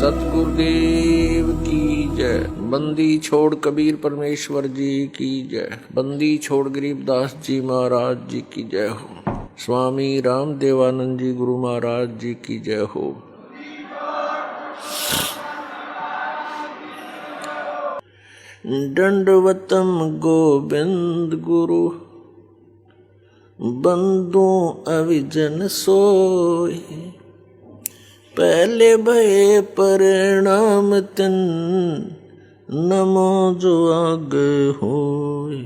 सतगुरुदेव की जय। बंदी छोड़ कबीर परमेश्वर जी की जय। बंदी छोड़ गरीबदास जी महाराज जी की जय हो। स्वामी रामदेवानंद जी गुरु महाराज जी की जय हो। दंडवतम गोविंद गुरु बंदू अविजन सोय। पहले भये परिणाम तिन नमो जो आगे होय।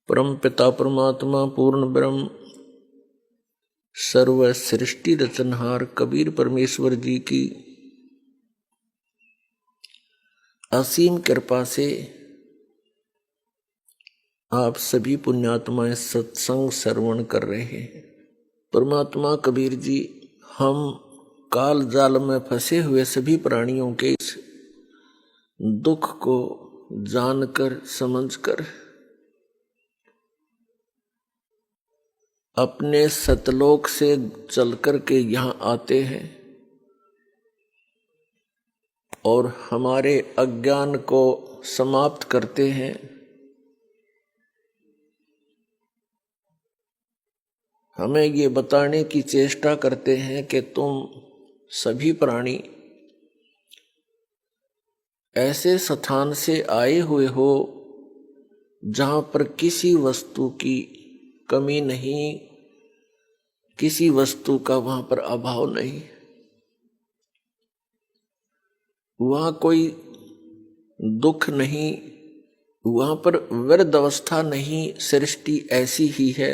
परम पिता परमात्मा पूर्ण ब्रह्म सर्व सृष्टि रचनहार कबीर परमेश्वर जी की असीम कृपा से आप सभी पुण्यात्माएं सत्संग श्रवण कर रहे हैं। परमात्मा कबीर जी हम काल जाल में फंसे हुए सभी प्राणियों के इस दुख को जानकर समझकर अपने सतलोक से चलकर के यहाँ आते हैं और हमारे अज्ञान को समाप्त करते हैं। हमें ये बताने की चेष्टा करते हैं कि तुम सभी प्राणी ऐसे स्थान से आए हुए हो जहाँ पर किसी वस्तु की कमी नहीं, किसी वस्तु का वहाँ पर अभाव नहीं। वहाँ कोई दुख नहीं, वहाँ पर वृद्ध अवस्था नहीं। सृष्टि ऐसी ही है,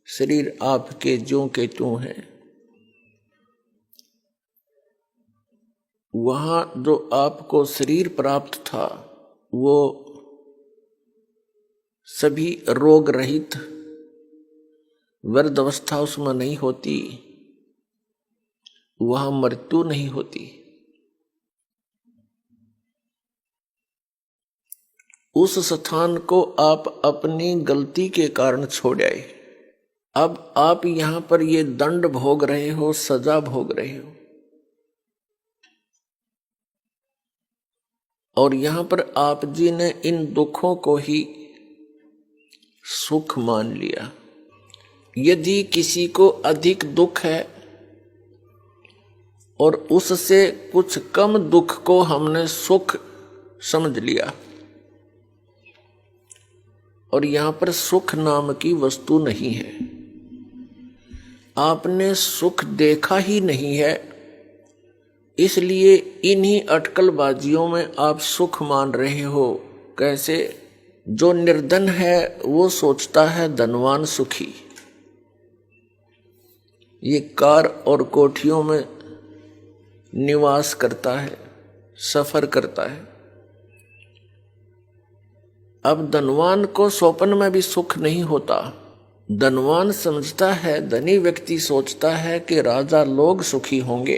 शरीर आपके ज्यों के त्यों हैं। वहां जो आपको शरीर प्राप्त था वो सभी रोग रहित, वृद्ध अवस्था उसमें नहीं होती, वहां मृत्यु नहीं होती। उस स्थान को आप अपनी गलती के कारण छोड़ आए। अब आप यहां पर ये दंड भोग रहे हो, सजा भोग रहे हो, और यहां पर आप जी ने इन दुखों को ही सुख मान लिया। यदि किसी को अधिक दुख है और उससे कुछ कम दुख को हमने सुख समझ लिया, और यहां पर सुख नाम की वस्तु नहीं है, आपने सुख देखा ही नहीं है, इसलिए इन्हीं अटकलबाजियों में आप सुख मान रहे हो। कैसे? जो निर्धन है वो सोचता है धनवान सुखी। ये कार और कोठियों में निवास करता है, सफर करता है। अब धनवान को स्वप्न में भी सुख नहीं होता। धनवान समझता है, धनी व्यक्ति सोचता है कि राजा लोग सुखी होंगे।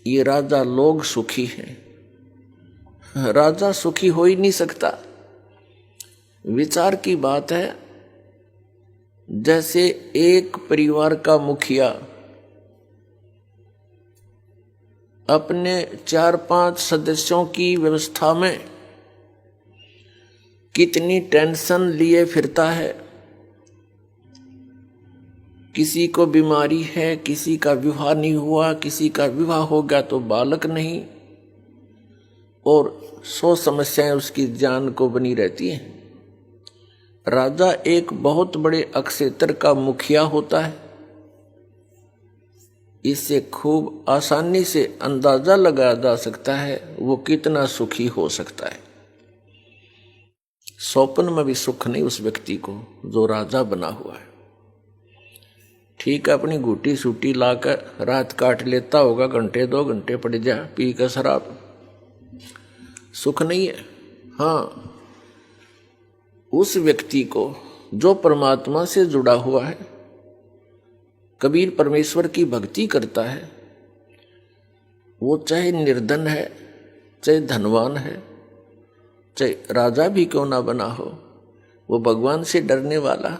ये राजा लोग सुखी हैं, राजा सुखी हो ही नहीं सकता। विचार की बात है, जैसे एक परिवार का मुखिया अपने 4-5 सदस्यों की व्यवस्था में कितनी टेंशन लिए फिरता है। किसी को बीमारी है, किसी का विवाह नहीं हुआ, किसी का विवाह हो गया तो बालक नहीं, और 100 समस्याएं उसकी जान को बनी रहती हैं। राजा एक बहुत बड़े अक्षेत्र का मुखिया होता है। इससे खूब आसानी से अंदाजा लगाया जा सकता है वो कितना सुखी हो सकता है। स्वप्न में भी सुख नहीं उस व्यक्ति को जो राजा बना हुआ है। ठीक है, अपनी घूटी सूटी लाकर रात काट लेता होगा, घंटे 2 घंटे पड़ जा पी कर शराब, सुख नहीं है। हाँ, उस व्यक्ति को जो परमात्मा से जुड़ा हुआ है, कबीर परमेश्वर की भक्ति करता है, वो चाहे निर्धन है, चाहे धनवान है, चाहे राजा भी क्यों ना बना हो, वो भगवान से डरने वाला,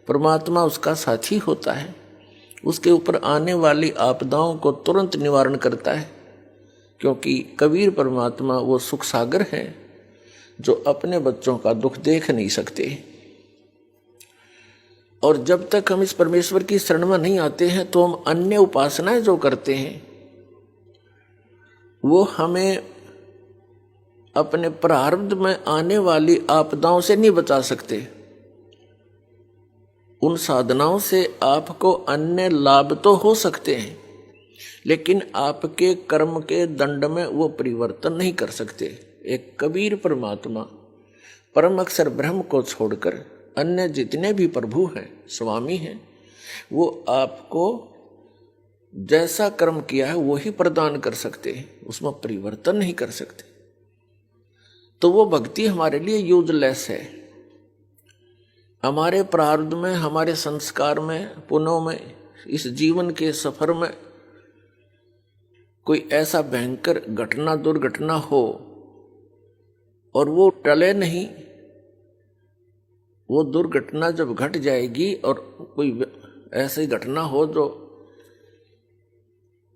परमात्मा उसका साथी होता है। उसके ऊपर आने वाली आपदाओं को तुरंत निवारण करता है, क्योंकि कबीर परमात्मा वो सुख सागर है जो अपने बच्चों का दुख देख नहीं सकते। और जब तक हम इस परमेश्वर की शरण में नहीं आते हैं तो हम अन्य उपासनाएं जो करते हैं वो हमें अपने प्रारब्ध में आने वाली आपदाओं से नहीं बचा सकते। उन साधनाओं से आपको अन्य लाभ तो हो सकते हैं, लेकिन आपके कर्म के दंड में वो परिवर्तन नहीं कर सकते। एक कबीर परमात्मा परम अक्षर ब्रह्म को छोड़कर अन्य जितने भी प्रभु हैं, स्वामी हैं, वो आपको जैसा कर्म किया है वही प्रदान कर सकते हैं, उसमें परिवर्तन नहीं कर सकते। तो वो भक्ति हमारे लिए यूजलेस है। हमारे प्रारब्ध में, हमारे संस्कार में, पुण्यों में, इस जीवन के सफर में कोई ऐसा भयंकर घटना, दुर्घटना हो और वो टले नहीं, वो दुर्घटना जब घट जाएगी और कोई ऐसी घटना हो जो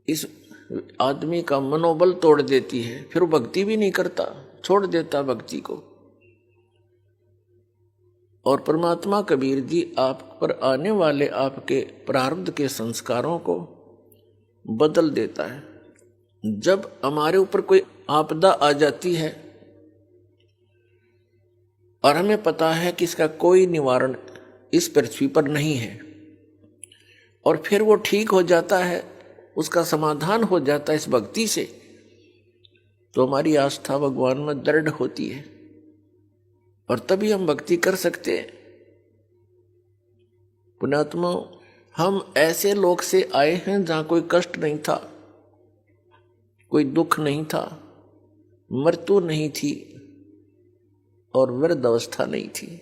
इस आदमी का मनोबल तोड़ देती है, फिर वो भक्ति भी नहीं करता, छोड़ देता भक्ति को। और परमात्मा कबीर जी आप पर आने वाले आपके प्रारब्ध के संस्कारों को बदल देता है। जब हमारे ऊपर कोई आपदा आ जाती है और हमें पता है कि इसका कोई निवारण इस पृथ्वी पर नहीं है, और फिर वो ठीक हो जाता है, उसका समाधान हो जाता है इस भक्ति से, तो हमारी आस्था भगवान में दृढ़ होती है और तभी हम भक्ति कर सकते हैं। पुण्यात्मा, हम ऐसे लोक से आए हैं जहां कोई कष्ट नहीं था, कोई दुख नहीं था, मृत्यु नहीं थी और वृद्ध अवस्था नहीं थी।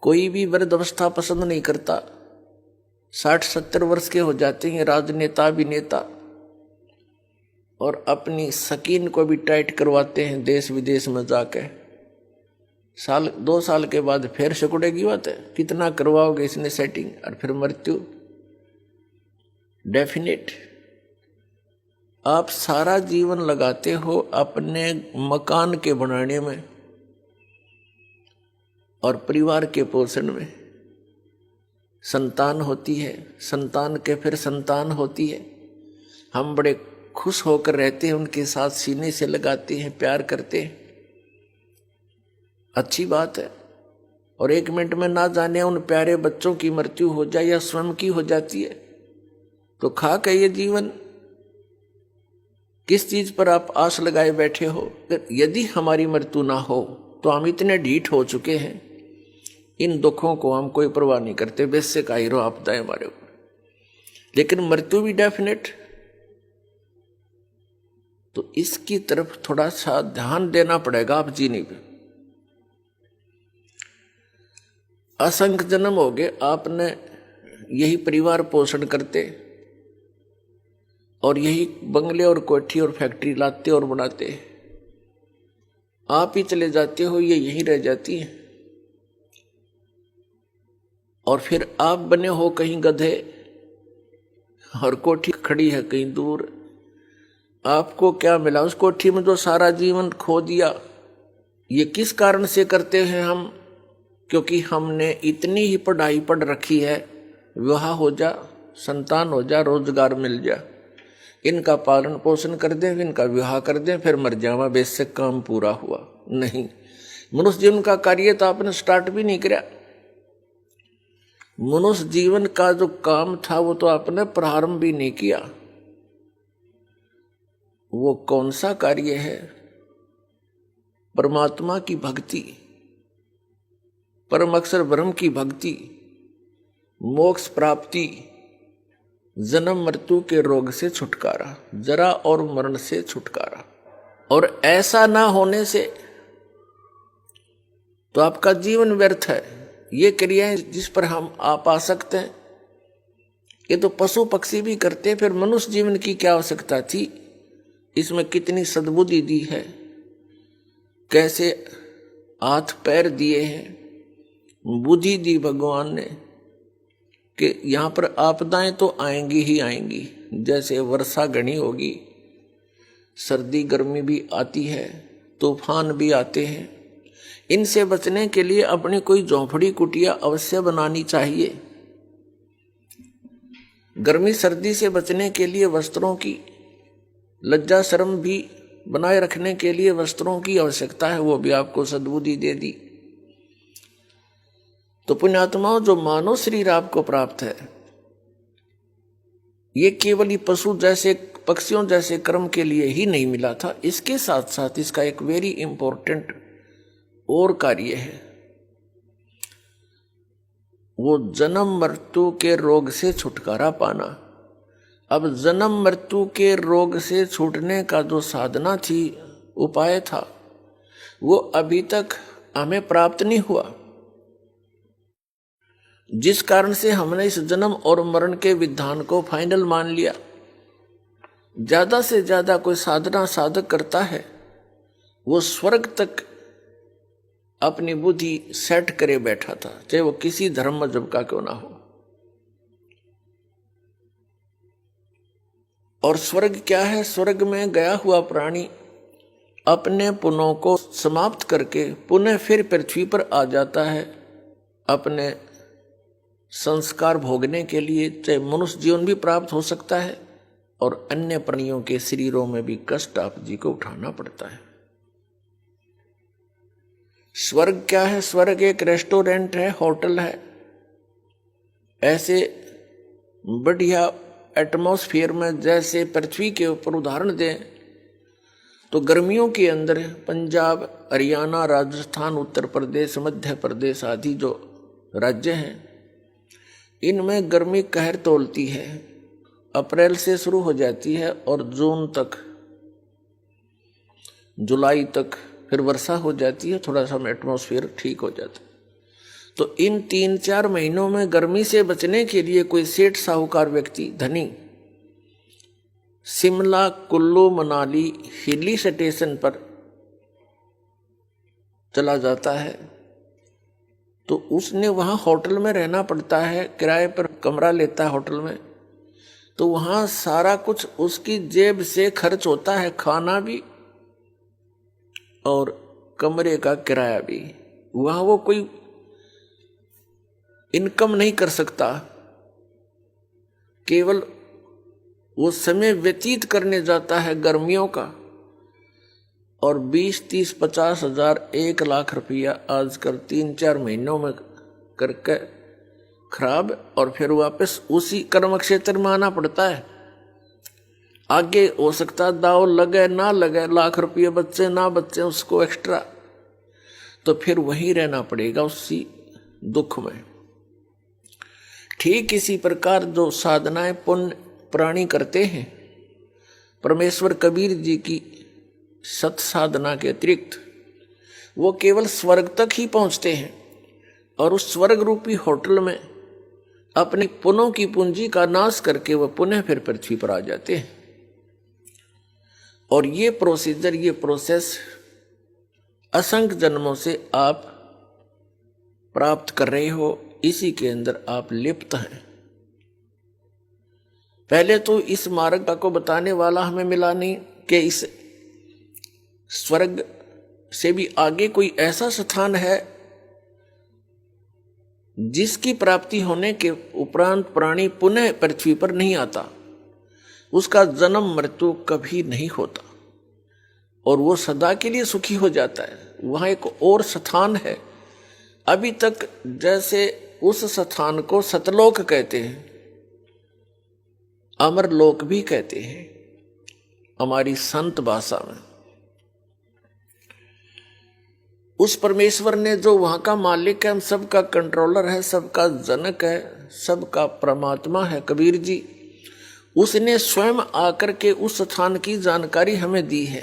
कोई भी वृद्ध अवस्था पसंद नहीं करता। 60-70 वर्ष के हो जाते हैं राजनेता, अभिनेता, और अपनी सकीन को भी टाइट करवाते हैं देश विदेश में जाके। 1-2 साल के बाद फिर सिकुड़ेगी बात है, कितना करवाओगे इसने सेटिंग, और फिर मृत्यु डेफिनेट। आप सारा जीवन लगाते हो अपने मकान के बनाने में और परिवार के पोषण में। संतान होती है, संतान के फिर संतान होती है, हम बड़े खुश होकर रहते हैं, उनके साथ सीने से लगाते हैं, प्यार करते हैं, अच्छी बात है। और 1 मिनट में ना जाने उन प्यारे बच्चों की मृत्यु हो जाए या स्वयं की हो जाती है, तो खाक है ये जीवन। किस चीज पर आप आस लगाए बैठे हो? यदि हमारी मृत्यु ना हो तो हम इतने ढीठ हो चुके हैं, इन दुखों को हम कोई परवाह नहीं करते, बेशक आई रो आपदाएं हमारे ऊपर, लेकिन मृत्यु भी डेफिनेट। तो इसकी तरफ थोड़ा सा ध्यान देना पड़ेगा आप जीने पे। असंख्य जन्म हो गए आपने यही परिवार पोषण करते और यही बंगले और कोठी और फैक्ट्री लाते और बनाते, आप ही चले जाते हो, ये यहीं रह जाती है। और फिर आप बने हो कहीं गधे और कोठी खड़ी है कहीं दूर। आपको क्या मिला उस कोठी में जो सारा जीवन खो दिया? ये किस कारण से करते हैं हम? क्योंकि हमने इतनी ही पढ़ाई पढ़ रखी है, विवाह हो जा, संतान हो जा, रोजगार मिल जा, इनका पालन पोषण कर दें, इनका विवाह कर दें, फिर मर जावा, बेशक काम पूरा हुआ। नहीं, मनुष्य जीवन का कार्य तो आपने स्टार्ट भी नहीं किया। मनुष्य जीवन का जो काम था वो तो आपने प्रारंभ भी नहीं किया। वो कौन सा कार्य है? परमात्मा की भक्ति, परम अक्षर ब्रह्म की भक्ति, मोक्ष प्राप्ति, जन्म मृत्यु के रोग से छुटकारा, जरा और मरण से छुटकारा। और ऐसा ना होने से तो आपका जीवन व्यर्थ है। ये क्रियाएं जिस पर हम आप आ सकते हैं, ये तो पशु पक्षी भी करते हैं। फिर मनुष्य जीवन की क्या आवश्यकता थी? इसमें कितनी सद्बुद्धि दी है, कैसे हाथ पैर दिए हैं, बुद्धि दी भगवान ने, कि यहाँ पर आपदाएं तो आएंगी ही आएंगी, जैसे वर्षा घनी होगी, सर्दी गर्मी भी आती है, तूफान भी आते हैं। इनसे बचने के लिए अपनी कोई झोंपड़ी कुटिया अवश्य बनानी चाहिए। गर्मी सर्दी से बचने के लिए वस्त्रों की, लज्जा शर्म भी बनाए रखने के लिए वस्त्रों की आवश्यकता है, वो भी आपको सद्बुद्धि दे दी। तो पुण्यात्माओं, जो मानव शरीर आपको प्राप्त है, ये केवल ही पशु जैसे पक्षियों जैसे कर्म के लिए ही नहीं मिला था, इसके साथ साथ इसका एक वेरी इंपॉर्टेंट और कार्य है, वो जन्म मृत्यु के रोग से छुटकारा पाना। अब जन्म मृत्यु के रोग से छूटने का जो साधना थी, उपाय था, वो अभी तक हमें प्राप्त नहीं हुआ, जिस कारण से हमने इस जन्म और मरण के विधान को फाइनल मान लिया। ज्यादा से ज्यादा कोई साधना साधक करता है, वो स्वर्ग तक अपनी बुद्धि सेट करे बैठा था, चाहे वो किसी धर्म मजहब का क्यों ना हो। और स्वर्ग क्या है? स्वर्ग में गया हुआ प्राणी अपने पुण्यों को समाप्त करके पुनः फिर पृथ्वी पर आ जाता है अपने संस्कार भोगने के लिए। चाहे मनुष्य जीवन भी प्राप्त हो सकता है और अन्य प्राणियों के शरीरों में भी कष्ट आप जी को उठाना पड़ता है। स्वर्ग क्या है? स्वर्ग एक रेस्टोरेंट है, होटल है। ऐसे बढ़िया एटमॉस्फेयर में जैसे पृथ्वी के ऊपर उदाहरण दें तो गर्मियों के अंदर पंजाब, हरियाणा, राजस्थान, उत्तर प्रदेश, मध्य प्रदेश आदि जो राज्य हैं, इनमें गर्मी कहर तोलती है। अप्रैल से शुरू हो जाती है और जून तक, जुलाई तक फिर वर्षा हो जाती है, थोड़ा सा एटमॉस्फेयर ठीक हो जाता है। तो इन 3-4 महीनों में गर्मी से बचने के लिए कोई सेठ साहूकार व्यक्ति, धनी, शिमला, कुल्लू, मनाली, हिली स्टेशन पर चला जाता है, तो उसने वहाँ होटल में रहना पड़ता है, किराए पर कमरा लेता है होटल में। तो वहाँ सारा कुछ उसकी जेब से खर्च होता है, खाना भी और कमरे का किराया भी। वहाँ वो कोई इनकम नहीं कर सकता, केवल वो समय व्यतीत करने जाता है गर्मियों का। और 20, 30, 50 हजार, 1 लाख रुपया आजकल 3-4 महीनों में करके खराब, और फिर वापस उसी कर्म क्षेत्र में आना पड़ता है। आगे हो सकता दाव लगे ना लगे, लाख रुपये बच्चे ना बच्चे, उसको एक्स्ट्रा, तो फिर वहीं रहना पड़ेगा उसी दुख में। ठीक इसी प्रकार जो साधनाएं पुण्य प्राणी करते हैं, परमेश्वर कबीर जी की सत साधना के अतिरिक्त वो केवल स्वर्ग तक ही पहुंचते हैं और उस स्वर्ग रूपी होटल में अपनी पुण्यों की पूंजी का नाश करके वह पुनः फिर पृथ्वी पर आ जाते हैं। और ये प्रोसीजर, ये प्रोसेस असंख्य जन्मों से आप प्राप्त कर रहे हो, इसी के अंदर आप लिप्त हैं। पहले तो इस मार्ग को बताने वाला हमें मिला नहीं कि इस स्वर्ग से भी आगे कोई ऐसा स्थान है जिसकी प्राप्ति होने के उपरांत प्राणी पुनः पृथ्वी पर नहीं आता, उसका जन्म मृत्यु कभी नहीं होता और वो सदा के लिए सुखी हो जाता है। वहां एक और स्थान है, अभी तक जैसे उस स्थान को सतलोक कहते हैं, अमरलोक भी कहते हैं हमारी संत भाषा में। उस परमेश्वर ने जो वहां का मालिक है, हम सबका कंट्रोलर है, सबका जनक है, सबका परमात्मा है कबीर जी, उसने स्वयं आकर के उस स्थान की जानकारी हमें दी है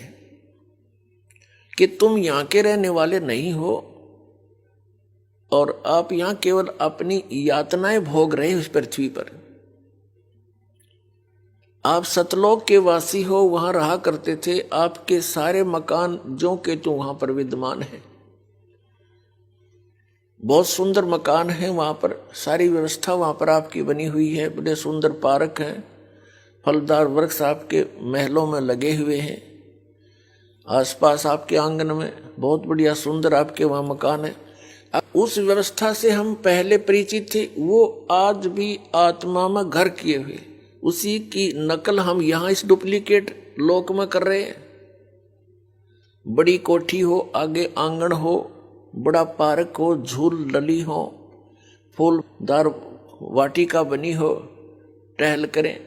कि तुम यहां के रहने वाले नहीं हो और आप यहां केवल अपनी यातनाएं भोग रहे हो इस पृथ्वी पर। आप सतलोक के वासी हो, वहां रहा करते थे, आपके सारे मकान जो के तो वहां पर विद्यमान है। बहुत सुंदर मकान है वहाँ पर, सारी व्यवस्था वहाँ पर आपकी बनी हुई है। बड़े सुंदर पार्क हैं, फलदार वृक्ष आपके महलों में लगे हुए हैं, आसपास आपके आंगन में बहुत बढ़िया सुंदर आपके वहाँ मकान है। उस व्यवस्था से हम पहले परिचित थे, वो आज भी आत्मा में घर किए हुए, उसी की नकल हम यहाँ इस डुप्लीकेट लोक में कर रहे हैं। बड़ी कोठी हो, आगे आंगन हो, बड़ा पार्क हो, झूल डली हो, फूलदार वाटिका बनी हो, टहल करें।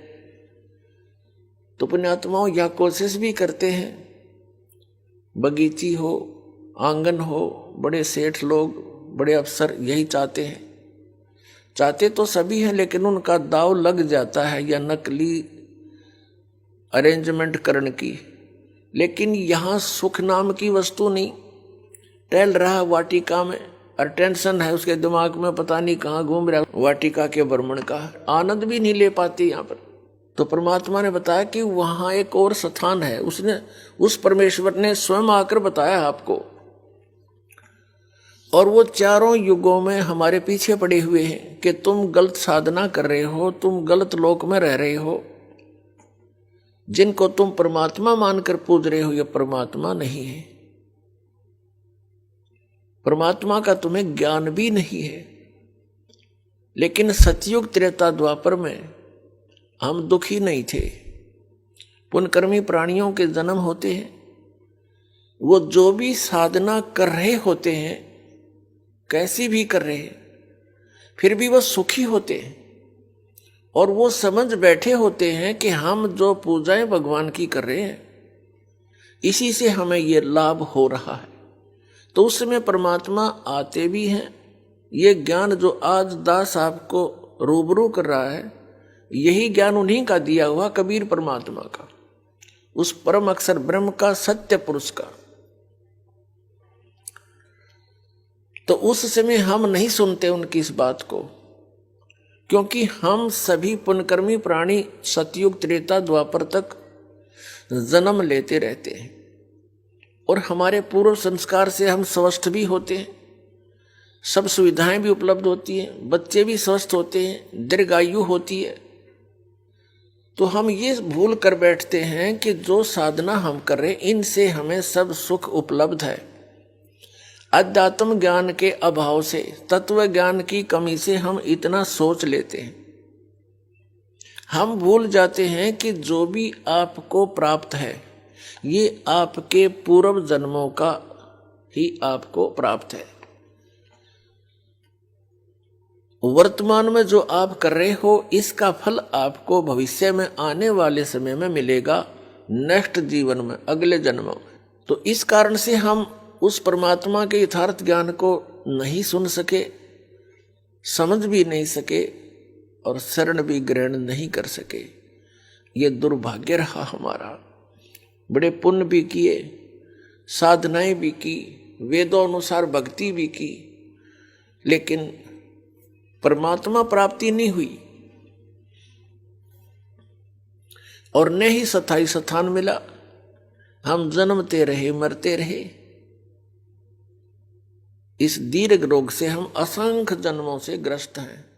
तो पुण्यात्माओं यह कोशिश भी करते हैं, बगीची हो, आंगन हो, बड़े सेठ लोग, बड़े अफसर यही चाहते हैं। चाहते तो सभी हैं, लेकिन उनका दाव लग जाता है या नकली अरेंजमेंट करने की। लेकिन यहाँ सुख नाम की वस्तु नहीं। टहल रहा वाटिका में और टेंशन है उसके दिमाग में, पता नहीं कहाँ घूम रहा, वाटिका के भ्रमण का आनंद भी नहीं ले पाती यहाँ पर। तो परमात्मा ने बताया कि वहाँ एक और स्थान है, उसने उस परमेश्वर ने स्वयं आकर बताया आपको। और वो चारों युगों में हमारे पीछे पड़े हुए हैं कि तुम गलत साधना कर रहे हो, तुम गलत लोक में रह रहे हो। जिनको तुम परमात्मा मानकर पूज रहे हो, ये परमात्मा नहीं है। परमात्मा का तुम्हें ज्ञान भी नहीं है। लेकिन सतयुग त्रेता द्वापर में हम दुखी नहीं थे। पुण्यकर्मी प्राणियों के जन्म होते हैं, वो जो भी साधना कर रहे होते हैं, कैसी भी कर रहे हैं, फिर भी वो सुखी होते हैं। और वो समझ बैठे होते हैं कि हम जो पूजाएं भगवान की कर रहे हैं, इसी से हमें ये लाभ हो रहा है। तो उस समय परमात्मा आते भी हैं। ये ज्ञान जो आज दास आपको रूबरू कर रहा है, यही ज्ञान उन्हीं का दिया हुआ, कबीर परमात्मा का, उस परम अक्षर ब्रह्म का, सत्य पुरुष का। तो उस समय हम नहीं सुनते उनकी इस बात को, क्योंकि हम सभी पुण्यकर्मी प्राणी सतयुग त्रेता द्वापर तक जन्म लेते रहते हैं। और हमारे पूर्व संस्कार से हम स्वस्थ भी होते हैं, सब सुविधाएं भी उपलब्ध होती हैं, बच्चे भी स्वस्थ होते हैं, दीर्घायु होती है। तो हम ये भूल कर बैठते हैं कि जो साधना हम कर रहे हैं, इनसे हमें सब सुख उपलब्ध है। अध्यात्म ज्ञान के अभाव से, तत्व ज्ञान की कमी से हम इतना सोच लेते हैं। हम भूल जाते हैं कि जो भी आपको प्राप्त है, ये आपके पूर्व जन्मों का ही आपको प्राप्त है। वर्तमान में जो आप कर रहे हो, इसका फल आपको भविष्य में आने वाले समय में मिलेगा, नेक्स्ट जीवन में, अगले जन्म में। तो इस कारण से हम उस परमात्मा के यथार्थ ज्ञान को नहीं सुन सके, समझ भी नहीं सके और शरण भी ग्रहण नहीं कर सके। ये दुर्भाग्य रहा हमारा। बड़े पुण्य भी किए, साधनाएं भी की, वेदों अनुसार भक्ति भी की, लेकिन परमात्मा प्राप्ति नहीं हुई और न ही स्थायी स्थान मिला। हम जन्मते रहे, मरते रहे। इस दीर्घ रोग से हम असंख्य जन्मों से ग्रस्त हैं।